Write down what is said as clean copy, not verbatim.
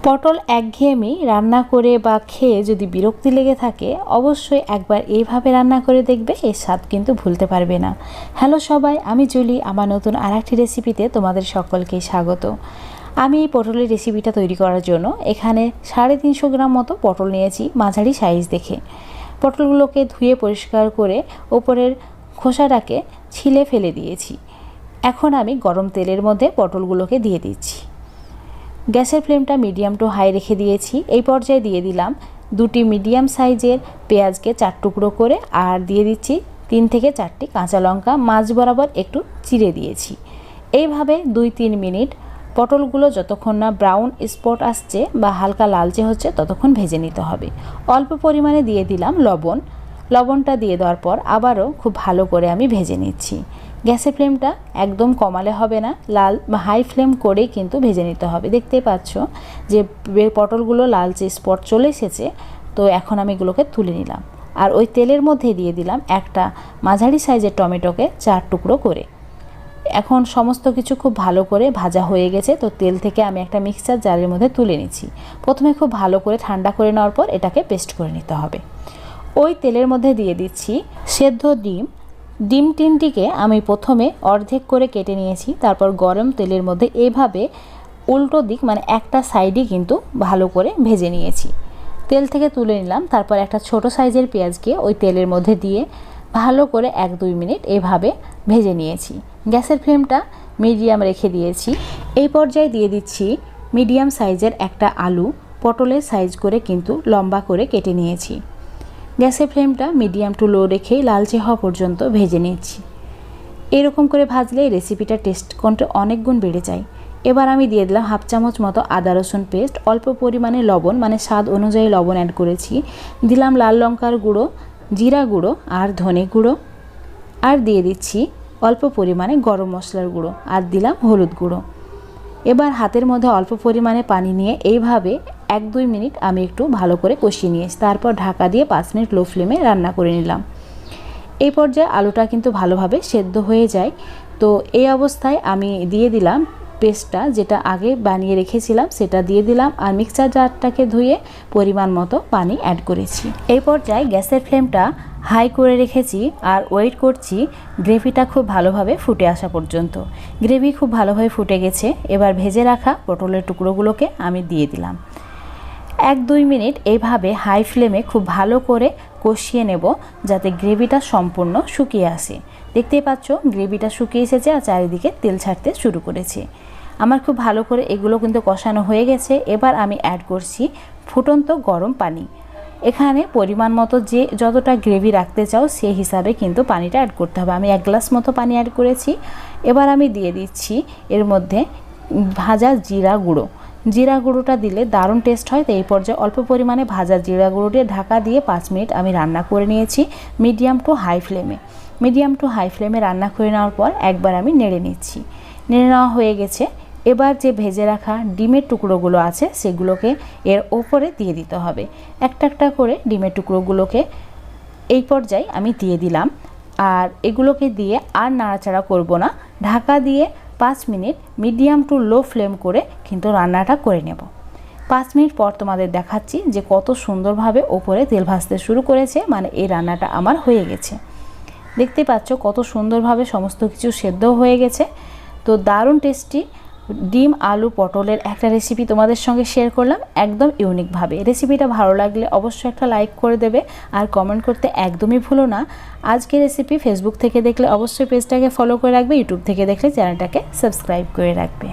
পটল একঘেয়েমি রান্না করে বা খেয়ে যদি বিরক্তি লেগে থাকে অবশ্যই একবার এইভাবে রান্না করে দেখবে, এর স্বাদ কিন্তু ভুলতে পারবে না। হ্যালো সবাই, আমি জুলি। আমার নতুন আরেকটি রেসিপিতে তোমাদের সকলকে স্বাগত। আমি এই পটলের রেসিপিটা তৈরি করার জন্য এখানে 350 গ্রাম মতো পটল নিয়েছি, মাঝারি সাইজ দেখে। পটলগুলোকে ধুয়ে পরিষ্কার করে ওপরের খোসাটাকে ছিলে ফেলে দিয়েছি। এখন আমি গরম তেলের মধ্যে পটলগুলোকে দিয়ে দিচ্ছি। গ্যাসের ফ্লেমটা মিডিয়াম টু হাই রেখে দিয়েছি। এই পর্যায়ে দিয়ে দিলাম 2টি মিডিয়াম সাইজের পেঁয়াজকে 4 টুকরো করে, আর দিয়ে দিচ্ছি 3 থেকে 4টি কাঁচা লঙ্কা মাঝ বরাবর একটু চিড়ে দিয়েছি। এইভাবে 2-3 মিনিট পটলগুলো যতক্ষণ না ব্রাউন স্পট আসছে বা হালকা লালচে হচ্ছে ততক্ষণ ভেজে নিতে হবে। অল্প পরিমাণে দিয়ে দিলাম লবণটা দিয়ে দেওয়ার পর আবারও খুব ভালো করে আমি ভেজে নিচ্ছি। গ্যাসের ফ্লেমটা একদম কমালে হবে না, হাই ফ্লেম করেই কিন্তু ভেজে নিতে হবে। দেখতেই পাচ্ছ যে পটলগুলো লালচে স্পট চলে এসেছে। তো এখন আমি এগুলোকে তুলে নিলাম, আর ওই তেলের মধ্যে দিয়ে দিলাম একটা মাঝারি সাইজের টমেটোকে 4 টুকরো করে। এখন সমস্ত কিছু খুব ভালো করে ভাজা হয়ে গেছে। তো তেল থেকে আমি একটা মিক্সচার জারের মধ্যে তুলে নিচ্ছি। প্রথমে খুব ভালো করে ঠান্ডা করে নেওয়ার পর এটাকে পেস্ট করে নিতে হবে। ওই তেলের মধ্যে দিয়ে দিচ্ছি সেদ্ধ ডিম 3টিকে আমি প্রথমে অর্ধেক করে কেটে নিয়েছি। তারপর গরম তেলের মধ্যে এইভাবে উল্টো দিক মানে একটা সাইডই কিন্তু ভালো করে ভেজে নিয়েছি। তেল থেকে তুলে নিলাম। তারপর একটা ছোট সাইজের পেঁয়াজকে ওই তেলের মধ্যে দিয়ে ভালো করে 1-2 মিনিট এইভাবে ভেজে নিয়েছি। গ্যাসের ফ্লেমটা মিডিয়াম রেখে দিয়েছি। এই পর্যায়ে দিয়ে দিচ্ছি মিডিয়াম সাইজের একটা আলু, পটলের সাইজ করে কিন্তু লম্বা করে কেটে নিয়েছি। গ্যাসের ফ্লেমটা মিডিয়াম টু লো রেখেই লালচে হওয়া পর্যন্ত ভেজে নিচ্ছি। এরকম করে ভাজলে রেসিপিটা টেস্ট কোনটা অনেক গুণ বেড়ে যায়। এবার আমি দিয়ে দিলাম 1/2 চামচ মতো আদা রসুন পেস্ট, অল্প পরিমাণে লবণ মানে স্বাদ অনুযায়ী লবণ অ্যাড করেছি, দিলাম লাল লঙ্কার গুঁড়ো, জিরা গুঁড়ো আর ধনে গুঁড়ো, আর দিয়ে দিচ্ছি অল্প পরিমাণে গরম মশলার গুঁড়ো, আর দিলাম হলুদ গুঁড়ো। এবার হাতের মধ্যে অল্প পরিমাণে পানি নিয়ে এইভাবে 1-2 মিনিট আমি একটু ভালো করে কষিয়ে নিয়েছি। তারপর ঢাকা দিয়ে 5 মিনিট লো ফ্লেমে রান্না করে নিলাম। এই পর্যায়ে আলুটা কিন্তু ভালোভাবে সেদ্ধ হয়ে যায়। তো এই অবস্থায় আমি দিয়ে দিলাম পেস্টটা, যেটা আগে বানিয়ে রেখেছিলাম সেটা দিয়ে দিলাম, আর মিক্সচার জারটাকে ধুয়ে পরিমাণ মতো পানি অ্যাড করেছি। এই পর্যায়ে গ্যাসের ফ্লেমটা হাই করে রেখেছি আর ওয়েট করছি গ্রেভিটা খুব ভালোভাবে ফুটে আসা পর্যন্ত। গ্রেভি খুব ভালোভাবে ফুটে গেছে। এবার ভেজে রাখা পটলের টুকরোগুলোকে আমি দিয়ে দিলাম। 1-2 মিনিট এইভাবে হাই ফ্লেমে খুব ভালো করে কষিয়ে নেব, যাতে গ্রেভিটা সম্পূর্ণ শুকিয়ে আসে। দেখতেই পাচ্ছ গ্রেভিটা শুকিয়ে এসেছে আর চারিদিকে তেল ছাড়তে শুরু করেছে। আমার খুব ভালো করে এগুলো কিন্তু কষানো হয়ে গেছে। এবার আমি অ্যাড করছি ফুটন্ত গরম পানি। এখানে পরিমাণ মতো যে যতটা গ্রেভি রাখতে চাও সেই হিসাবে কিন্তু পানিটা অ্যাড করতে হবে। আমি 1 গ্লাস মতো পানি অ্যাড করেছি। এবার আমি দিয়ে দিচ্ছি এর মধ্যে ভাজা জিরা গুঁড়োটা দিলে দারুণ টেস্ট হয়। তো এই পর্যায়ে অল্প পরিমাণে ভাজা জিরা গুঁড়ো দিয়ে ঢাকা দিয়ে 5 মিনিট আমি রান্না করে নিয়েছি মিডিয়াম টু হাই ফ্লেমে রান্না করে নেওয়ার পর একবার আমি নেড়ে নিচ্ছি। নেড়ে নেওয়া হয়ে গেছে। এবার যে ভেজে রাখা ডিমের টুকরোগুলো আছে সেগুলোকে এর ওপরে দিয়ে দিতে হবে। একটা একটা করে ডিমের টুকরোগুলোকে এই পর্যায়ে আমি দিয়ে দিলাম, আর এগুলোকে দিয়ে আর নাড়াচাড়া করব না। ঢাকা দিয়ে 5 minute medium to low flame করে কিন্তু রান্নাটা করে নেব। 5 মিনিট পর তোমাদের দেখাচ্ছি যে কত সুন্দরভাবে ওপরে তেল ভাসতে শুরু করেছে, মানে এই রান্নাটা আমার হয়ে গেছে। দেখতে পাচ্ছ কত সুন্দরভাবে সমস্ত কিছু সেদ্ধ হয়ে গেছে। তো দারুণ টেস্টি ডিম আলু পটলের একটা রেসিপি তোমাদের সঙ্গে শেয়ার করলাম একদম ইউনিকভাবে। রেসিপিটা ভালো লাগলে অবশ্যই একটা লাইক করে দেবে, আর কমেন্ট করতে একদমই ভুলো না। আজকে রেসিপি ফেসবুক থেকে দেখলে অবশ্যই পেজটাকে ফলো করে রাখবে, ইউটিউব থেকে দেখলে চ্যানেলটাকে সাবস্ক্রাইব করে রাখবে।